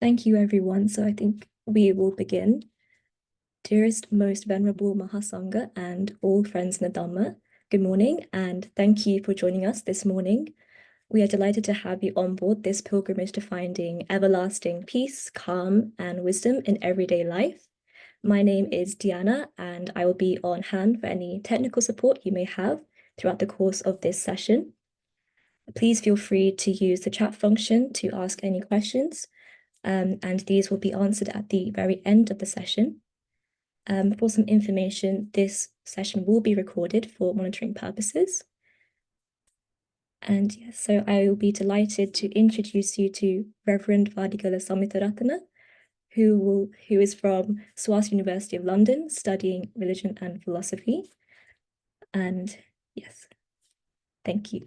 Thank you, everyone. So I think we will begin. Dearest, most venerable Mahasangha and all friends in the Dhamma, good morning, and thank you for joining us this morning. We are delighted to have you on board this pilgrimage to finding everlasting peace, calm, and wisdom in everyday life. My name is Diana, and I will be on hand for any technical support you may have throughout the course of this session. Please feel free to use the chat function to ask any questions, and these will be answered at the very end of the session. For some information, this session will be recorded for monitoring purposes. And yes, so I will be delighted to introduce you to Reverend Wadigala Samitharathana, who is from SOAS University of London, studying religion and philosophy. And yes, thank you.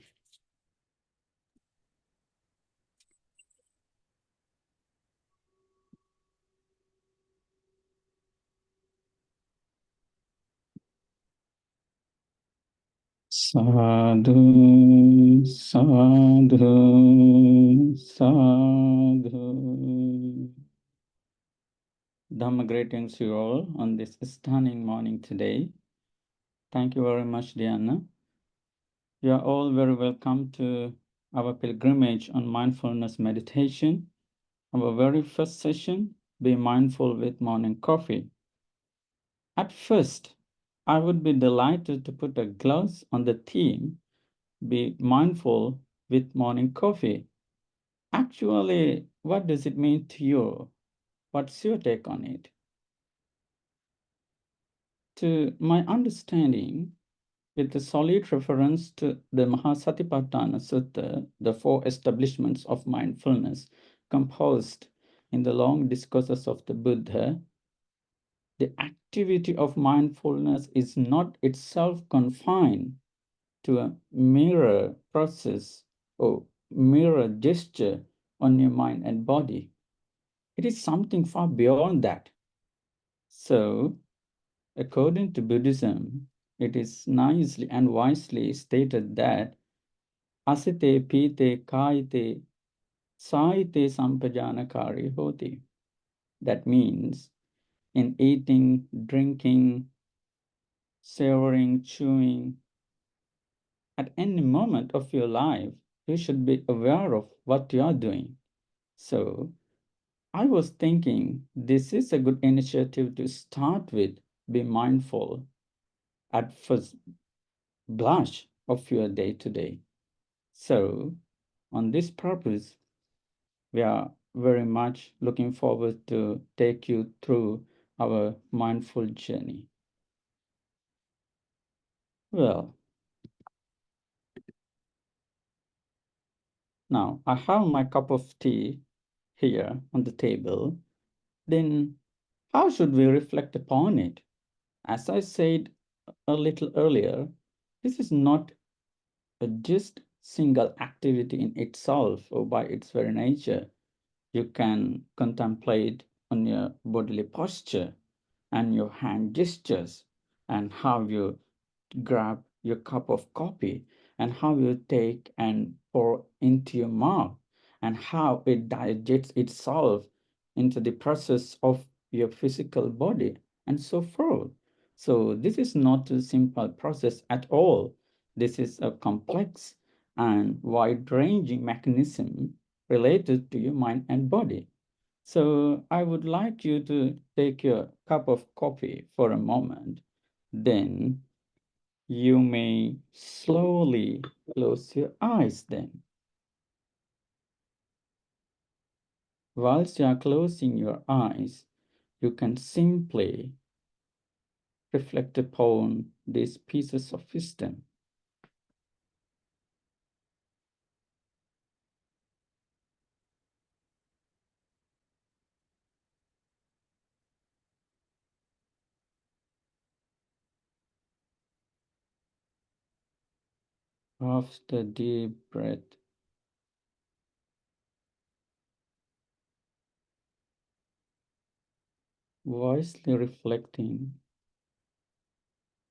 Sadhu, sadhu, sadhu. Dhamma greetings to you all on this stunning morning today. Thank you very much, Diana. You are all very welcome to our pilgrimage on mindfulness meditation. Our very first session, Be Mindful with Morning Coffee. At first, I would be delighted to put a gloss on the theme, Be Mindful with Morning Coffee. Actually, what does it mean to you? What's your take on it? To my understanding, with the solid reference to the Mahasatipatthana Sutta, the four establishments of mindfulness composed in the long discourses of the Buddha, the activity of mindfulness is not itself confined to a mirror process or mirror gesture on your mind and body. It is something far beyond that. So, according to Buddhism, it is nicely and wisely stated that asite pite kaite saite sampajanakari hoti. That means in eating, drinking, savoring, chewing, at any moment of your life, you should be aware of what you are doing. So, I was thinking this is a good initiative to start with. Be mindful at first blush of your day to day. So, on this purpose, we are very much looking forward to take you through our mindful journey. Well, now I have my cup of tea here on the table. Then how should we reflect upon it? As I said a little earlier, this is not a just single activity in itself or by its very nature. You can contemplate on your bodily posture and your hand gestures and how you grab your cup of coffee and how you take and pour into your mouth and how it digests itself into the process of your physical body and so forth. So this is not a simple process at all. This is a complex and wide-ranging mechanism related to your mind and body. So I would like you to take your cup of coffee for a moment. Then you may slowly close your eyes then. Whilst you are closing your eyes, you can simply reflect upon these pieces of wisdom. After deep breath, wisely reflecting,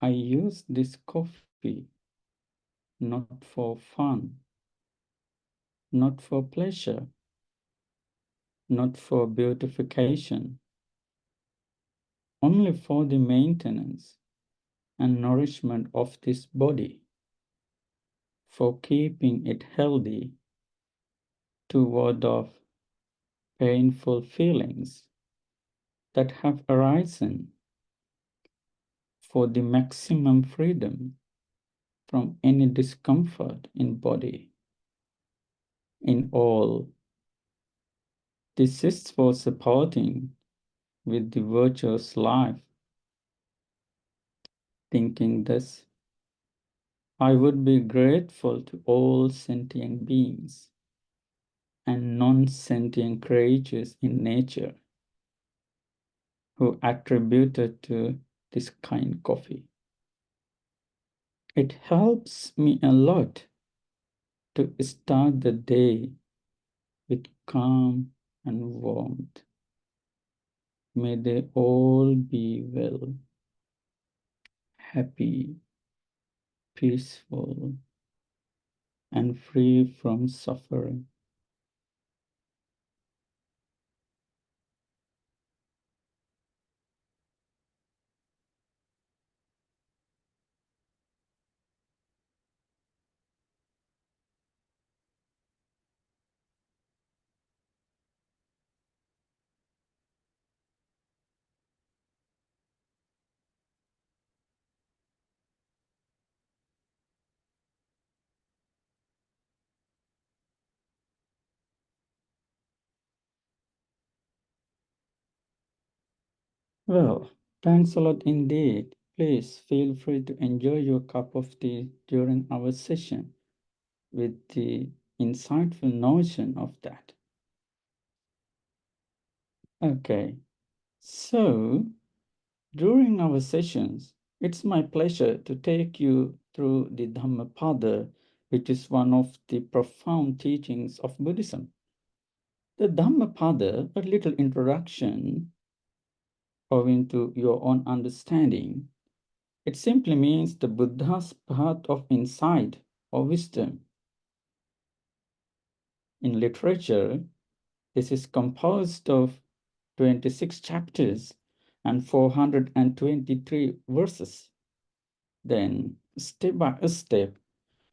I use this coffee not for fun, not for pleasure, not for beautification, only for the maintenance and nourishment of this body, for keeping it healthy to ward off painful feelings that have arisen, for the maximum freedom from any discomfort in body. In all, this is for supporting with the virtuous life. Thinking this, I would be grateful to all sentient beings and non-sentient creatures in nature who attributed to this kind coffee. It helps me a lot to start the day with calm and warmth. May they all be well, happy, peaceful, and free from suffering. Well, thanks a lot indeed. Please feel free to enjoy your cup of tea during our session with the insightful notion of that. Okay, so during our sessions, it's my pleasure to take you through the Dhammapada, which is one of the profound teachings of Buddhism. The Dhammapada, a little introduction owing to your own understanding, it simply means the Buddha's path of insight or wisdom. In literature, this is composed of 26 chapters and 423 verses. Then, step by step,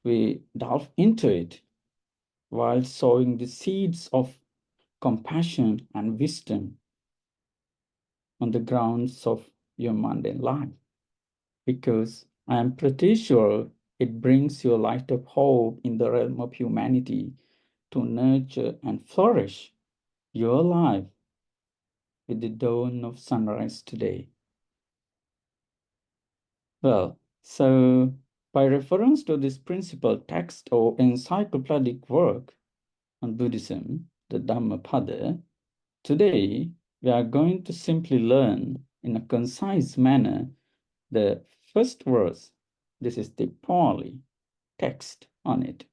we delve into it while sowing the seeds of compassion and wisdom on the grounds of your mundane life. Because I am pretty sure it brings you a light of hope in the realm of humanity to nurture and flourish your life with the dawn of sunrise today. Well, so by reference to this principal text or encyclopedic work on Buddhism, the Dhammapada, today we are going to simply learn in a concise manner the first verse. This is the Pali text on it.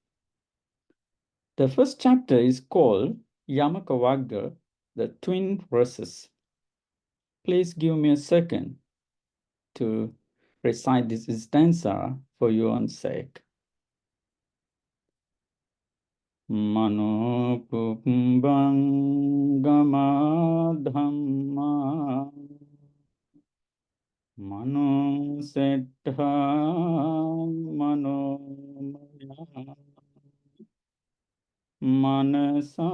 The first chapter is called Yamaka Vagga, the twin verses. Please give me a second to recite this stanza for your own sake. Mano pumbang gama dhamma mano settha mano maya manasa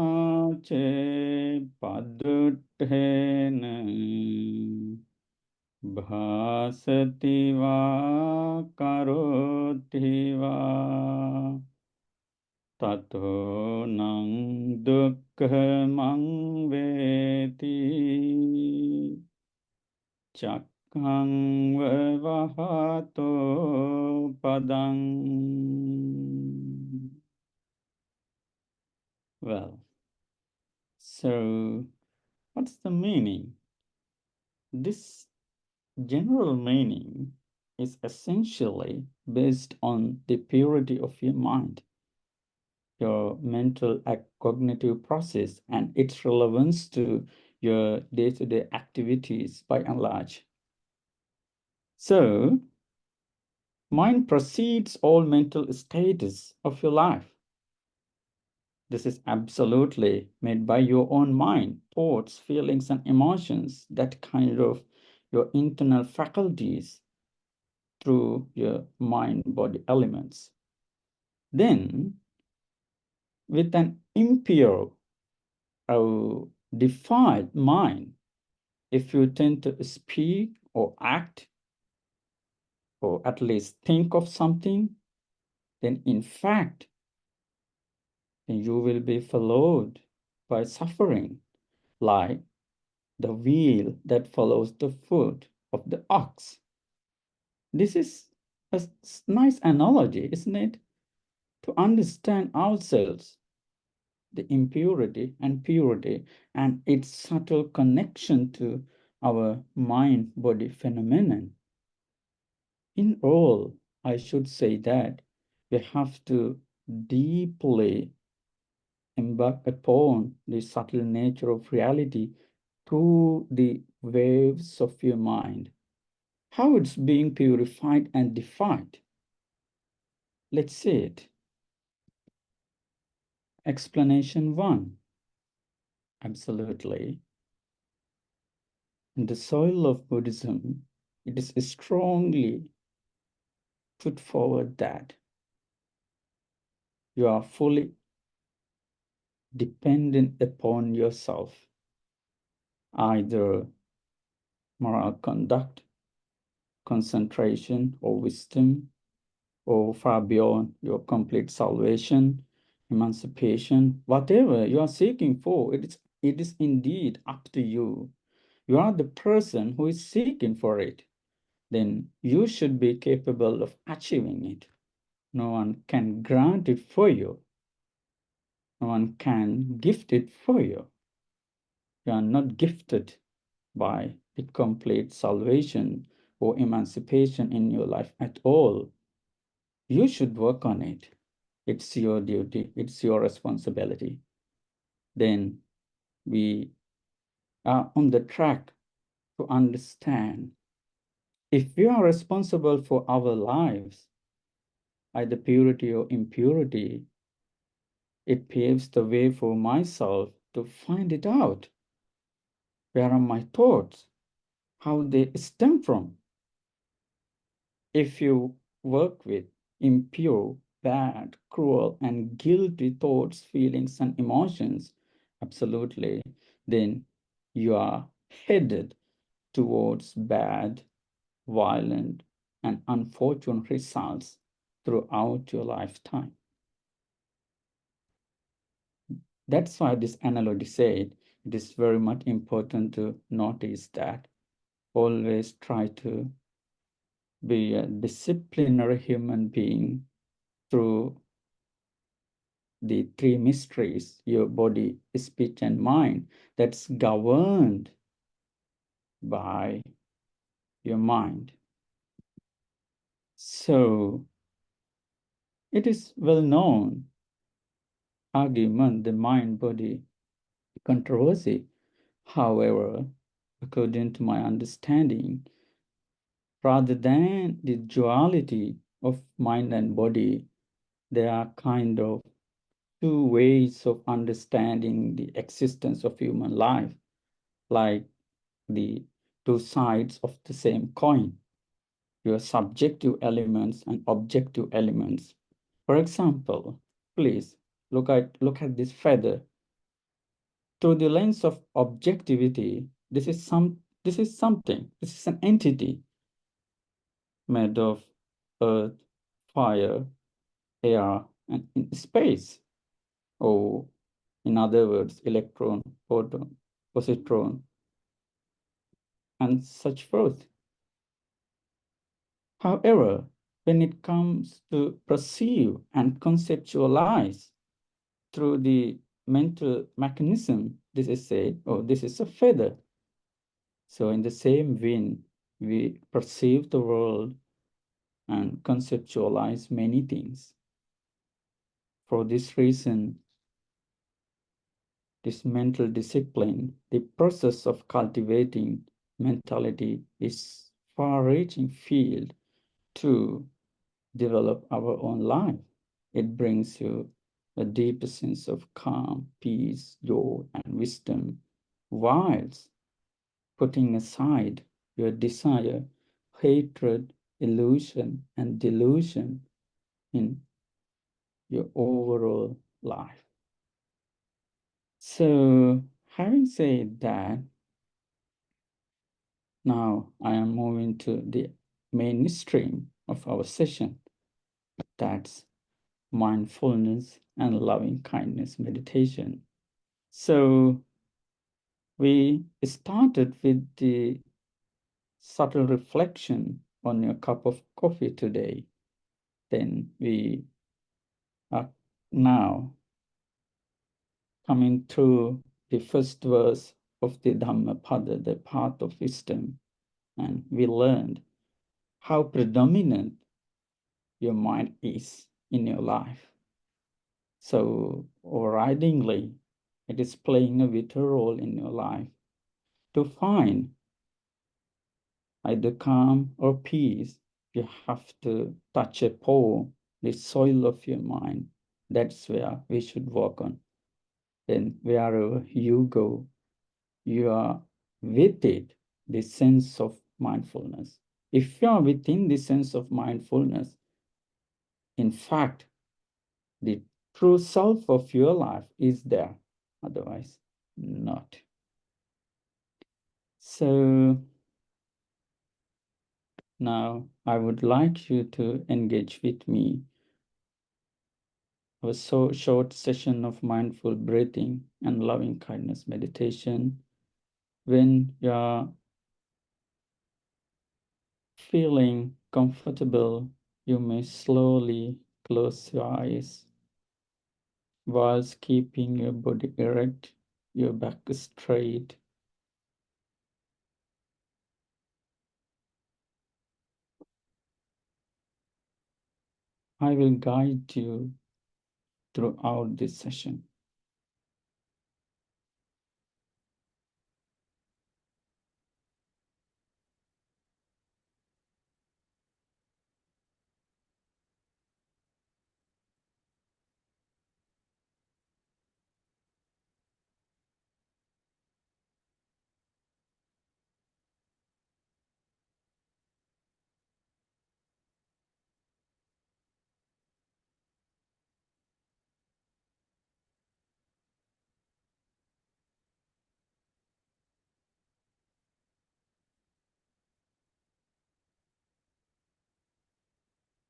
che paduttena bhasati va karoti va tato nang dukkhamang veti chakkang vahato padang. Well, so what's the meaning? This general meaning is essentially based on the purity of your mind, your mental cognitive process, and its relevance to your day-to-day activities by and large. So, mind precedes all mental status of your life. This is absolutely made by your own mind, thoughts, feelings, and emotions, that kind of your internal faculties through your mind-body elements. Then, with an impure or defiled mind, if you tend to speak or act, or at least think of something, then in fact, you will be followed by suffering, like the wheel that follows the foot of the ox. This is a nice analogy, isn't it? To understand ourselves, the impurity and purity, and its subtle connection to our mind-body phenomenon. In all, I should say that we have to deeply embark upon the subtle nature of reality through the waves of your mind, how it's being purified and defined. Let's see it. Explanation 1. Absolutely. In the soil of Buddhism, it is strongly put forward that you are fully dependent upon yourself, either moral conduct, concentration, or wisdom, or far beyond your complete salvation, emancipation, whatever you are seeking for, it is indeed up to you. You are the person who is seeking for it. Then you should be capable of achieving it. No one can grant it for you. No one can gift it for you. You are not gifted by the complete salvation or emancipation in your life at all. You should work on it. It's your duty. It's your responsibility. Then we are on the track to understand if we are responsible for our lives, either purity or impurity, it paves the way for myself to find it out. Where are my thoughts? How they stem from? If you work with impure, bad, cruel, and guilty thoughts, feelings, and emotions, absolutely, then you are headed towards bad, violent, and unfortunate results throughout your lifetime. That's why this analogy said it is very much important to notice that. Always try to be a disciplinary human being through the three mysteries, your body, speech, and mind, that's governed by your mind. So it is well known argument, the mind-body controversy. However, according to my understanding, rather than the duality of mind and body, there are kind of two ways of understanding the existence of human life, like the two sides of the same coin, your subjective elements and objective elements. For example, please look at this feather. Through the lens of objectivity, this is something, this is an entity made of earth, fire, air, and in space. Or in other words, electron, proton, positron, and such forth. However, when it comes to perceive and conceptualize through the mental mechanism, this is said, oh, this is a feather. So in the same vein, we perceive the world and conceptualize many things. For this reason, this mental discipline, the process of cultivating mentality is far-reaching field to develop our own life. It brings you a deeper sense of calm, peace, joy, and wisdom, whilst putting aside your desire, hatred, illusion, and delusion in your overall life. So, having said that, now I am moving to the mainstream of our session. That's mindfulness and loving kindness meditation. So we started with the subtle reflection on your cup of coffee today. Then we are now coming through the first verse of the Dhammapada, the path of wisdom, and we learned how predominant your mind is in your life. So, overridingly, it is playing a vital role in your life to find either calm or peace. You have to touch upon the soil of your mind. That's where we should work on. Then, wherever you go, you are with it, the sense of mindfulness. If you are within the sense of mindfulness, in fact, the true self of your life is there, otherwise not. So now I would like you to engage with me a so short session of mindful breathing and loving kindness meditation. When you're feeling comfortable, you may slowly close your eyes whilst keeping your body erect, your back straight. I will guide you throughout this session.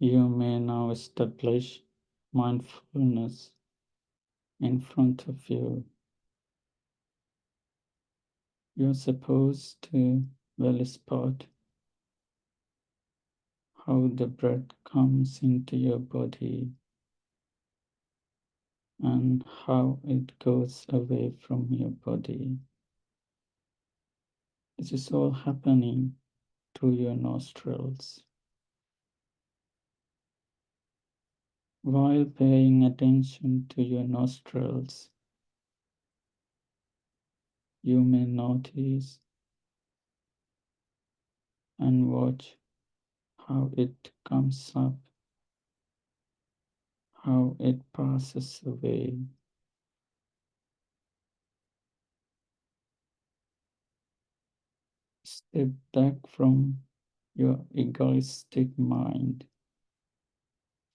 You may now establish mindfulness in front of you. You're supposed to well spot how the breath comes into your body and how it goes away from your body. This is all happening through your nostrils. While paying attention to your nostrils, you may notice and watch how it comes up, how it passes away. Step back from your egoistic mind.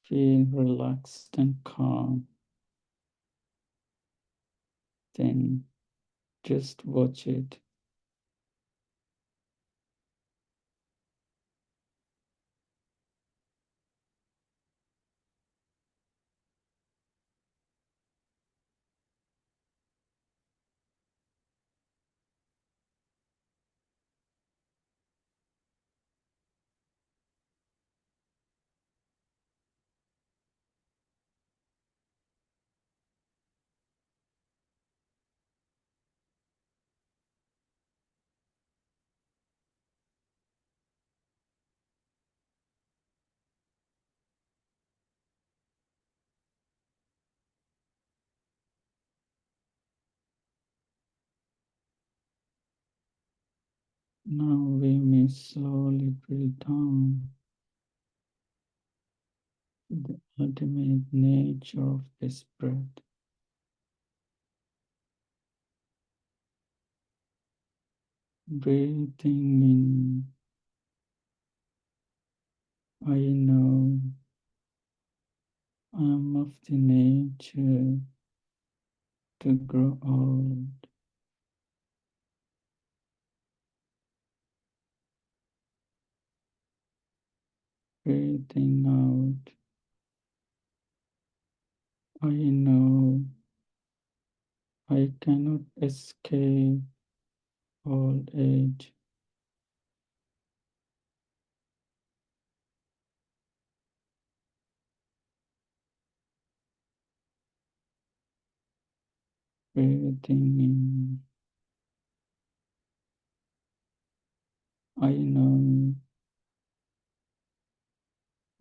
Feel relaxed and calm. Then just watch it. Now we may slowly drill down the ultimate nature of this breath. Breathing in, I know I am of the nature to grow old. Breathing out, I know I cannot escape old age. Breathing in, I know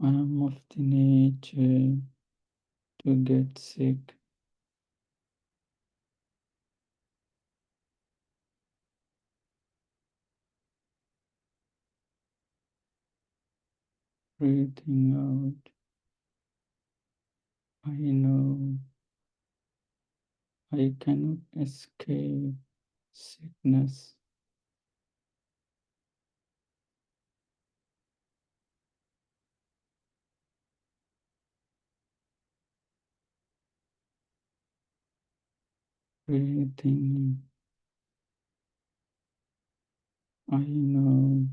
I am of the nature to get sick. Breathing out, I know I cannot escape sickness. Breathing in, I know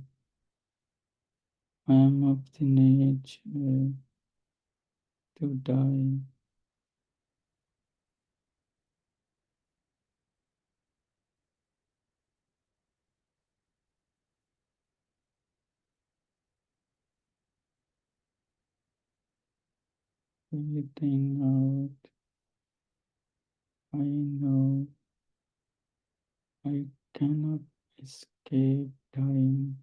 I am of the nature to die. Breathing out, I know I cannot escape dying.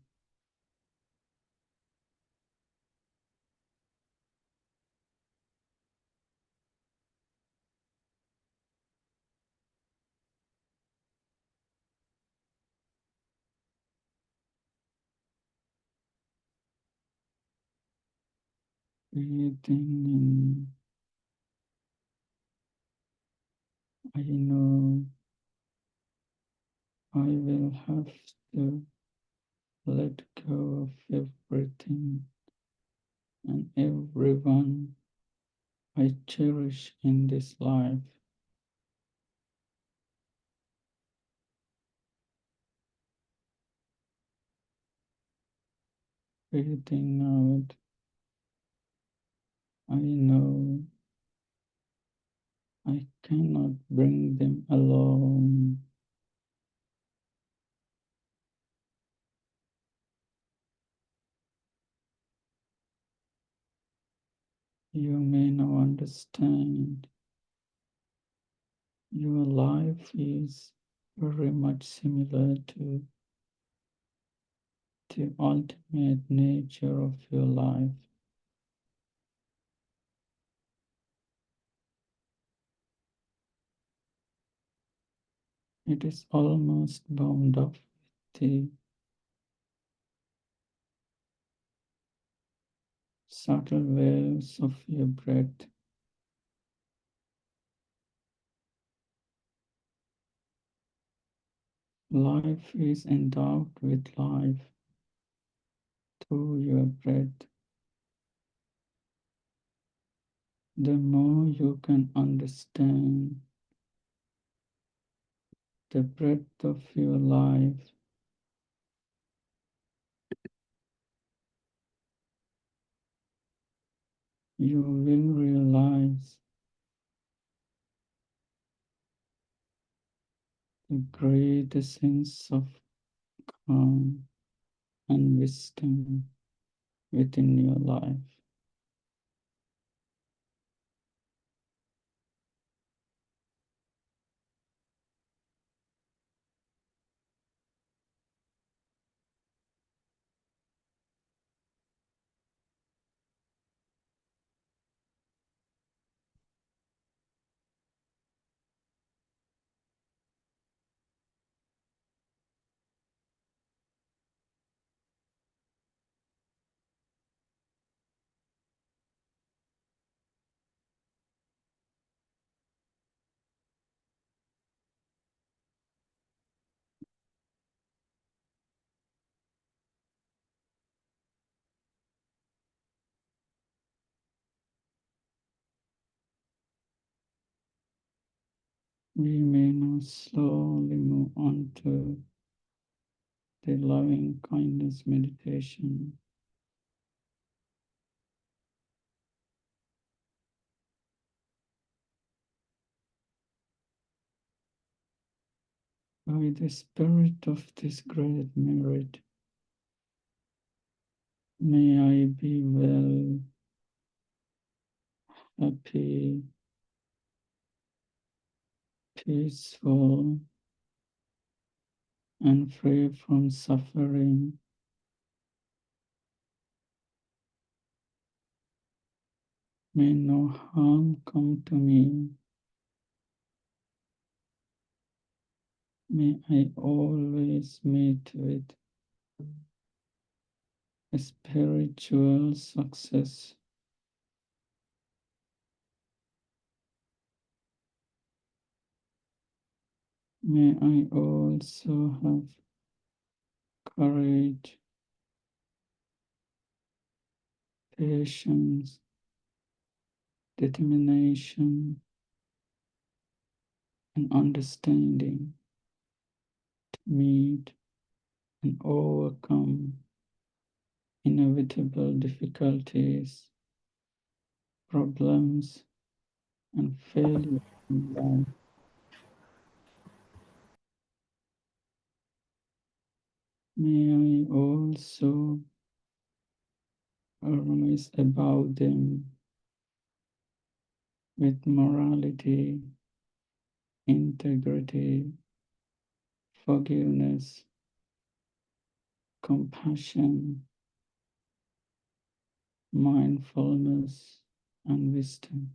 Breathing in, I know I will have to let go of everything and everyone I cherish in this life. Breathing out, I know I cannot bring them along. You may now understand your life is very much similar to the ultimate nature of your life. It is almost bound up with the subtle waves of your breath. Life is endowed with life through your breath. The more you can understand the breadth of your life, you will realize the greater sense of calm and wisdom within your life. We may now slowly move on to the loving kindness meditation. By the spirit of this great merit, may I be well, happy, peaceful, and free from suffering. May no harm come to me. May I always meet with a spiritual success. May I also have courage, patience, determination, and understanding to meet and overcome inevitable difficulties, problems, and failure in life. May I also arise above them with morality, integrity, forgiveness, compassion, mindfulness, and wisdom.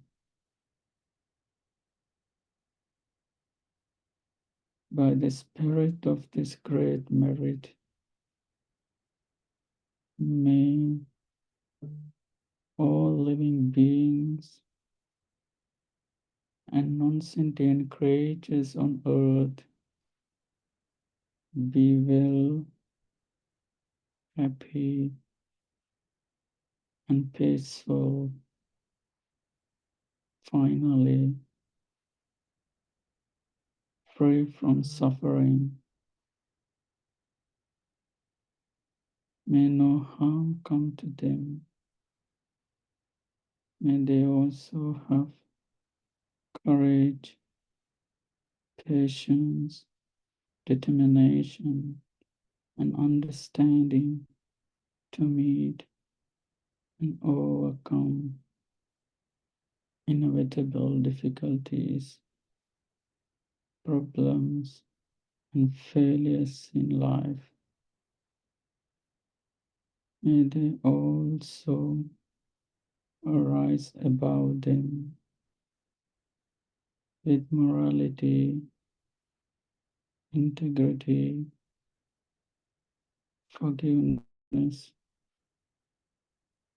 By the spirit of this great merit, may all living beings and non-sentient creatures on earth be well, happy, and peaceful. Finally, free from suffering. May no harm come to them. May they also have courage, patience, determination, and understanding to meet and overcome inevitable difficulties, problems, and failures in life. May they also arise above them with morality, integrity, forgiveness,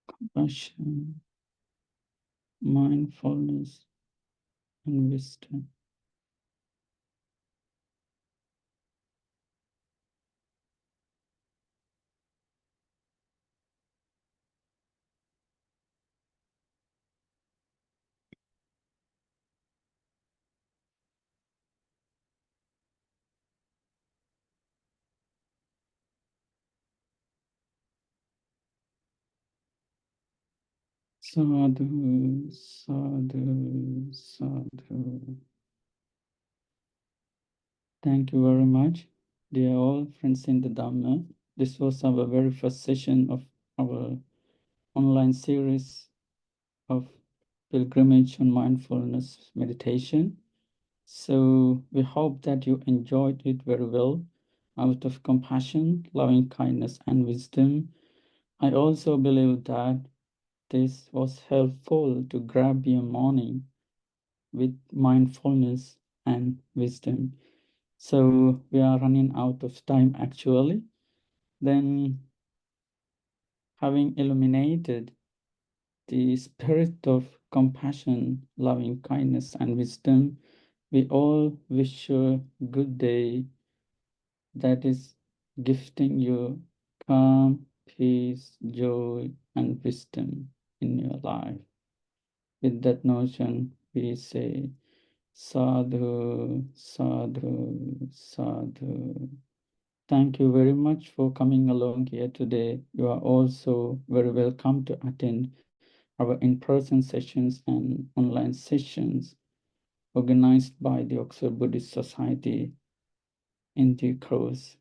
compassion, mindfulness, and wisdom. Sadhu, sadhu, sadhu. Thank you very much, dear all friends in the Dhamma. This was our very first session of our online series of pilgrimage on mindfulness meditation. So we hope that you enjoyed it very well out of compassion, loving kindness, and wisdom. I also believe that this was helpful to grab your morning with mindfulness and wisdom. So we are running out of time actually. Then, having illuminated the spirit of compassion, loving kindness, and wisdom, we all wish you a good day that is gifting you calm, peace, joy, and wisdom in your life. With that notion, we say Sadhu, sadhu, sadhu. Thank you very much for coming along here today. You are also very welcome to attend our in-person sessions and online sessions organized by the Oxford Buddhist Society in due course.